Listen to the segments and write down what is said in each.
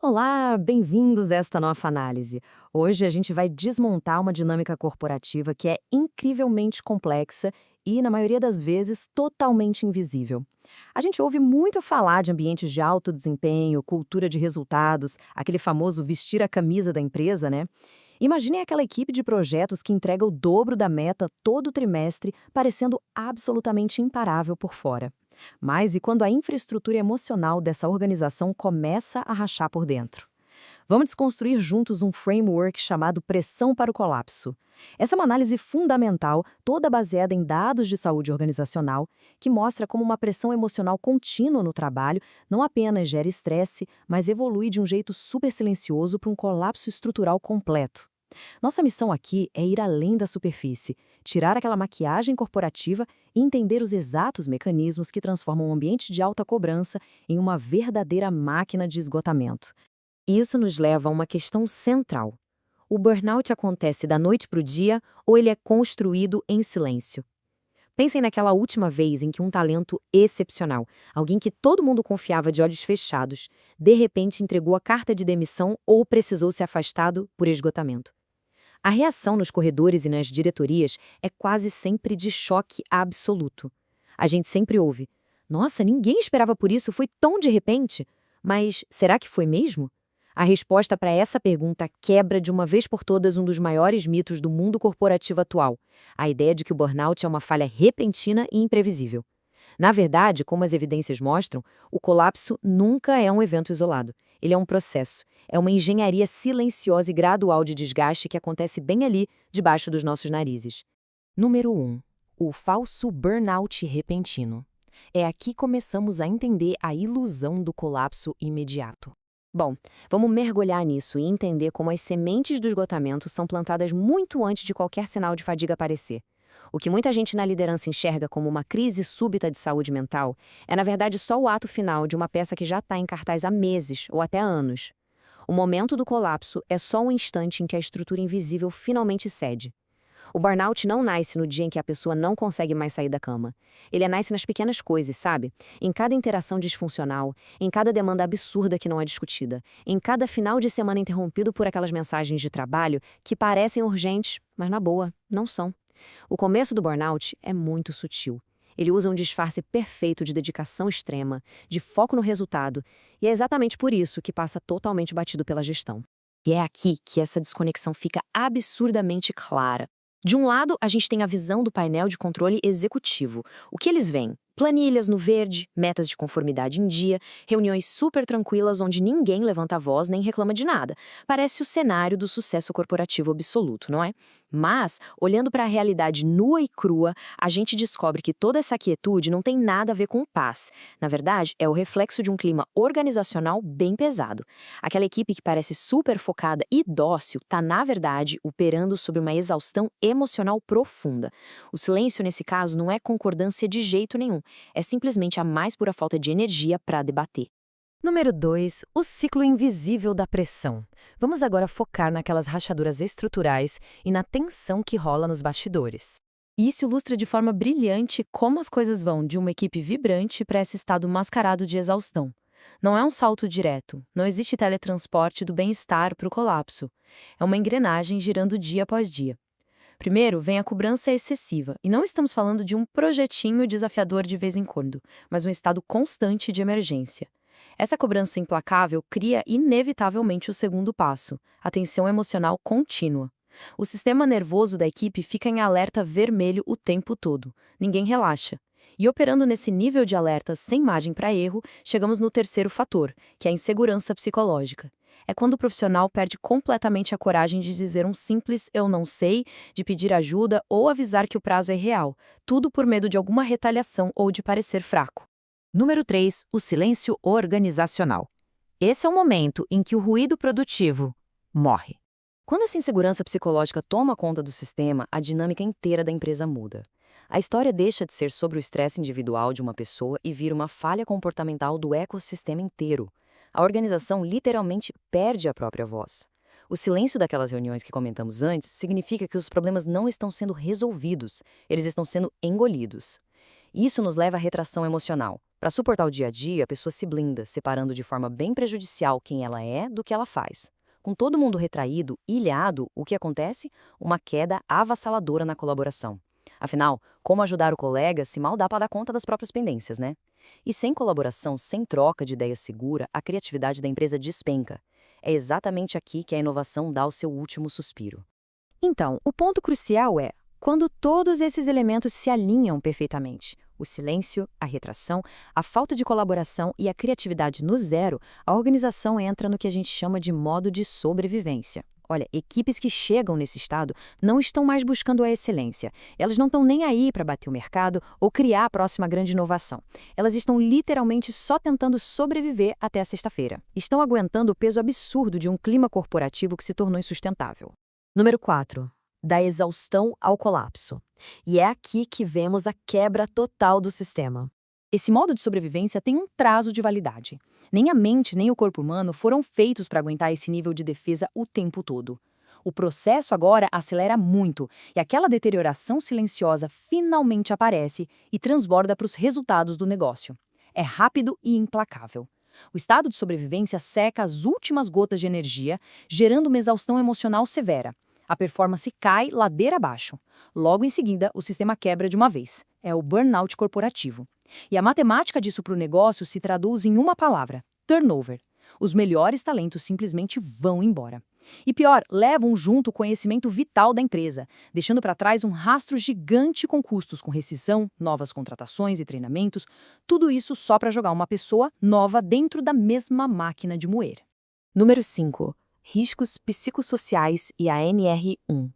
Olá, bem-vindos a esta nova análise. Hoje a gente vai desmontar uma dinâmica corporativa que é incrivelmente complexa e, na maioria das vezes, totalmente invisível. A gente ouve muito falar de ambientes de alto desempenho, cultura de resultados, aquele famoso vestir a camisa da empresa, né? Imaginem aquela equipe de projetos que entrega o dobro da meta todo trimestre, parecendo absolutamente imparável por fora. Mas e quando a infraestrutura emocional dessa organização começa a rachar por dentro? Vamos desconstruir juntos um framework chamado pressão para o colapso. Essa é uma análise fundamental, toda baseada em dados de saúde organizacional, que mostra como uma pressão emocional contínua no trabalho não apenas gera estresse, mas evolui de um jeito super silencioso para um colapso estrutural completo. Nossa missão aqui é ir além da superfície, tirar aquela maquiagem corporativa e entender os exatos mecanismos que transformam um ambiente de alta cobrança em uma verdadeira máquina de esgotamento. Isso nos leva a uma questão central. O burnout acontece da noite para o dia ou ele é construído em silêncio? Pensem naquela última vez em que um talento excepcional, alguém que todo mundo confiava de olhos fechados, de repente entregou a carta de demissão ou precisou ser afastado por esgotamento. A reação nos corredores e nas diretorias é quase sempre de choque absoluto. A gente sempre ouve: "Nossa, ninguém esperava por isso, foi tão de repente." Mas será que foi mesmo? A resposta para essa pergunta quebra de uma vez por todas um dos maiores mitos do mundo corporativo atual: a ideia de que o burnout é uma falha repentina e imprevisível. Na verdade, como as evidências mostram, o colapso nunca é um evento isolado. Ele é um processo. É uma engenharia silenciosa e gradual de desgaste que acontece bem ali, debaixo dos nossos narizes. Número 1. O falso burnout repentino. É aqui que começamos a entender a ilusão do colapso imediato. Bom, vamos mergulhar nisso e entender como as sementes do esgotamento são plantadas muito antes de qualquer sinal de fadiga aparecer. O que muita gente na liderança enxerga como uma crise súbita de saúde mental é, na verdade, só o ato final de uma peça que já está em cartaz há meses ou até anos. O momento do colapso é só um instante em que a estrutura invisível finalmente cede. O burnout não nasce no dia em que a pessoa não consegue mais sair da cama. Ele nasce nas pequenas coisas, sabe? Em cada interação disfuncional, em cada demanda absurda que não é discutida, em cada final de semana interrompido por aquelas mensagens de trabalho que parecem urgentes, mas na boa, não são. O começo do burnout é muito sutil. Ele usa um disfarce perfeito de dedicação extrema, de foco no resultado, e é exatamente por isso que passa totalmente batido pela gestão. E é aqui que essa desconexão fica absurdamente clara. De um lado, a gente tem a visão do painel de controle executivo. O que eles veem? Planilhas no verde, metas de conformidade em dia, reuniões super tranquilas onde ninguém levanta a voz nem reclama de nada. Parece o cenário do sucesso corporativo absoluto, não é? Mas, olhando para a realidade nua e crua, a gente descobre que toda essa quietude não tem nada a ver com paz. Na verdade, é o reflexo de um clima organizacional bem pesado. Aquela equipe que parece super focada e dócil está, na verdade, operando sob uma exaustão emocional profunda. O silêncio, nesse caso, não é concordância de jeito nenhum. É simplesmente a mais pura falta de energia para debater. Número 2. O ciclo invisível da pressão. Vamos agora focar naquelas rachaduras estruturais e na tensão que rola nos bastidores. Isso ilustra de forma brilhante como as coisas vão de uma equipe vibrante para esse estado mascarado de exaustão. Não é um salto direto, não existe teletransporte do bem-estar para o colapso. É uma engrenagem girando dia após dia. Primeiro, vem a cobrança excessiva, e não estamos falando de um projetinho desafiador de vez em quando, mas um estado constante de emergência. Essa cobrança implacável cria inevitavelmente o segundo passo, a tensão emocional contínua. O sistema nervoso da equipe fica em alerta vermelho o tempo todo, ninguém relaxa. E operando nesse nível de alerta sem margem para erro, chegamos no terceiro fator, que é a insegurança psicológica. É quando o profissional perde completamente a coragem de dizer um simples "eu não sei", de pedir ajuda ou avisar que o prazo é real, tudo por medo de alguma retaliação ou de parecer fraco. Número 3. O silêncio organizacional. Esse é o momento em que o ruído produtivo morre. Quando essa insegurança psicológica toma conta do sistema, a dinâmica inteira da empresa muda. A história deixa de ser sobre o estresse individual de uma pessoa e vira uma falha comportamental do ecossistema inteiro. A organização literalmente perde a própria voz. O silêncio daquelas reuniões que comentamos antes significa que os problemas não estão sendo resolvidos, eles estão sendo engolidos. Isso nos leva à retração emocional. Para suportar o dia a dia, a pessoa se blinda, separando de forma bem prejudicial quem ela é do que ela faz. Com todo mundo retraído, ilhado, o que acontece? Uma queda avassaladora na colaboração. Afinal, como ajudar o colega se mal dá para dar conta das próprias pendências, né? E sem colaboração, sem troca de ideia segura, a criatividade da empresa despenca. É exatamente aqui que a inovação dá o seu último suspiro. Então, o ponto crucial é quando todos esses elementos se alinham perfeitamente. O silêncio, a retração, a falta de colaboração e a criatividade no zero, a organização entra no que a gente chama de modo de sobrevivência. Olha, equipes que chegam nesse estado não estão mais buscando a excelência. Elas não estão nem aí para bater o mercado ou criar a próxima grande inovação. Elas estão literalmente só tentando sobreviver até a sexta-feira. Estão aguentando o peso absurdo de um clima corporativo que se tornou insustentável. Número 4. Da exaustão ao colapso. E é aqui que vemos a quebra total do sistema. Esse modo de sobrevivência tem um prazo de validade. Nem a mente nem o corpo humano foram feitos para aguentar esse nível de defesa o tempo todo. O processo agora acelera muito e aquela deterioração silenciosa finalmente aparece e transborda para os resultados do negócio. É rápido e implacável. O estado de sobrevivência seca as últimas gotas de energia, gerando uma exaustão emocional severa. A performance cai ladeira abaixo. Logo em seguida, o sistema quebra de uma vez. É o burnout corporativo. E a matemática disso para o negócio se traduz em uma palavra: turnover. Os melhores talentos simplesmente vão embora. E pior, levam junto o conhecimento vital da empresa, deixando para trás um rastro gigante com custos com rescisão, novas contratações e treinamentos, tudo isso só para jogar uma pessoa nova dentro da mesma máquina de moer. Número 5. Riscos psicossociais e a NR1.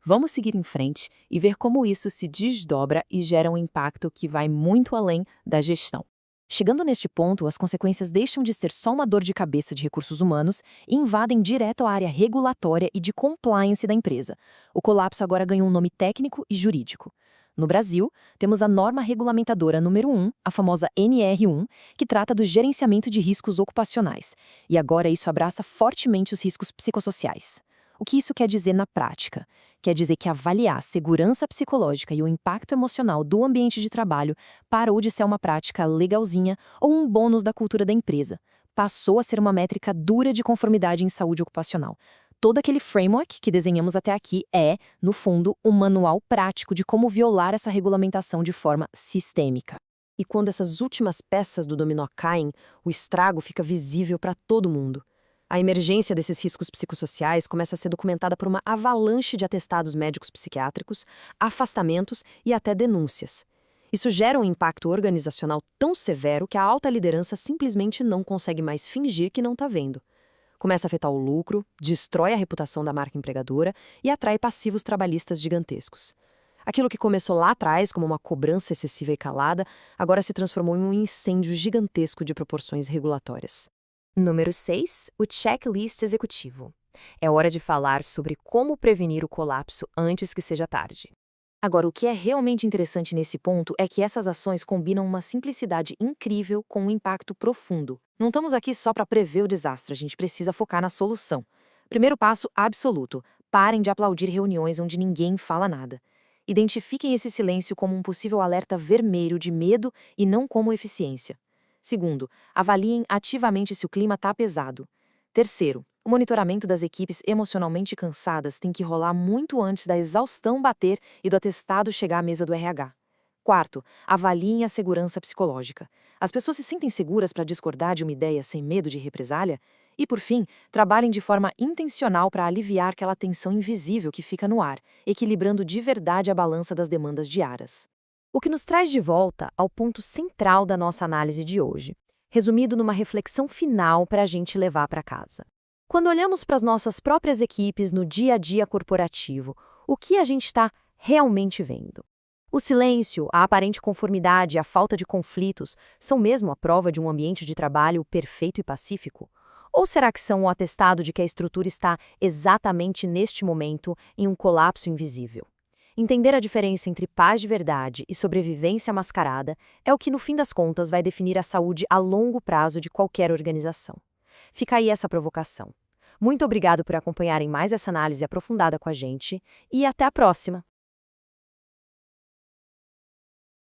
Vamos seguir em frente e ver como isso se desdobra e gera um impacto que vai muito além da gestão. Chegando neste ponto, as consequências deixam de ser só uma dor de cabeça de recursos humanos e invadem direto a área regulatória e de compliance da empresa. O colapso agora ganhou um nome técnico e jurídico. No Brasil, temos a norma regulamentadora número 1, a famosa NR1, que trata do gerenciamento de riscos ocupacionais. E agora isso abraça fortemente os riscos psicossociais. O que isso quer dizer na prática? Quer dizer que avaliar a segurança psicológica e o impacto emocional do ambiente de trabalho parou de ser uma prática legalzinha ou um bônus da cultura da empresa. Passou a ser uma métrica dura de conformidade em saúde ocupacional. Todo aquele framework que desenhamos até aqui é, no fundo, um manual prático de como violar essa regulamentação de forma sistêmica. E quando essas últimas peças do dominó caem, o estrago fica visível para todo mundo. A emergência desses riscos psicossociais começa a ser documentada por uma avalanche de atestados médicos psiquiátricos, afastamentos e até denúncias. Isso gera um impacto organizacional tão severo que a alta liderança simplesmente não consegue mais fingir que não está vendo. Começa a afetar o lucro, destrói a reputação da marca empregadora e atrai passivos trabalhistas gigantescos. Aquilo que começou lá atrás como uma cobrança excessiva e calada, agora se transformou em um incêndio gigantesco de proporções regulatórias. Número 6. O checklist executivo. É hora de falar sobre como prevenir o colapso antes que seja tarde. Agora, o que é realmente interessante nesse ponto é que essas ações combinam uma simplicidade incrível com um impacto profundo. Não estamos aqui só para prever o desastre, a gente precisa focar na solução. Primeiro passo absoluto: parem de aplaudir reuniões onde ninguém fala nada. Identifiquem esse silêncio como um possível alerta vermelho de medo e não como eficiência. Segundo, avaliem ativamente se o clima está pesado. Terceiro, o monitoramento das equipes emocionalmente cansadas tem que rolar muito antes da exaustão bater e do atestado chegar à mesa do RH. Quarto, avaliem a segurança psicológica. As pessoas se sentem seguras para discordar de uma ideia sem medo de represália? E, por fim, trabalhem de forma intencional para aliviar aquela tensão invisível que fica no ar, equilibrando de verdade a balança das demandas diárias. O que nos traz de volta ao ponto central da nossa análise de hoje, resumido numa reflexão final para a gente levar para casa. Quando olhamos para as nossas próprias equipes no dia a dia corporativo, o que a gente está realmente vendo? O silêncio, a aparente conformidade e a falta de conflitos são mesmo a prova de um ambiente de trabalho perfeito e pacífico? Ou será que são o atestado de que a estrutura está exatamente neste momento em um colapso invisível? Entender a diferença entre paz de verdade e sobrevivência mascarada é o que, no fim das contas, vai definir a saúde a longo prazo de qualquer organização. Fica aí essa provocação. Muito obrigado por acompanharem mais essa análise aprofundada com a gente e até a próxima!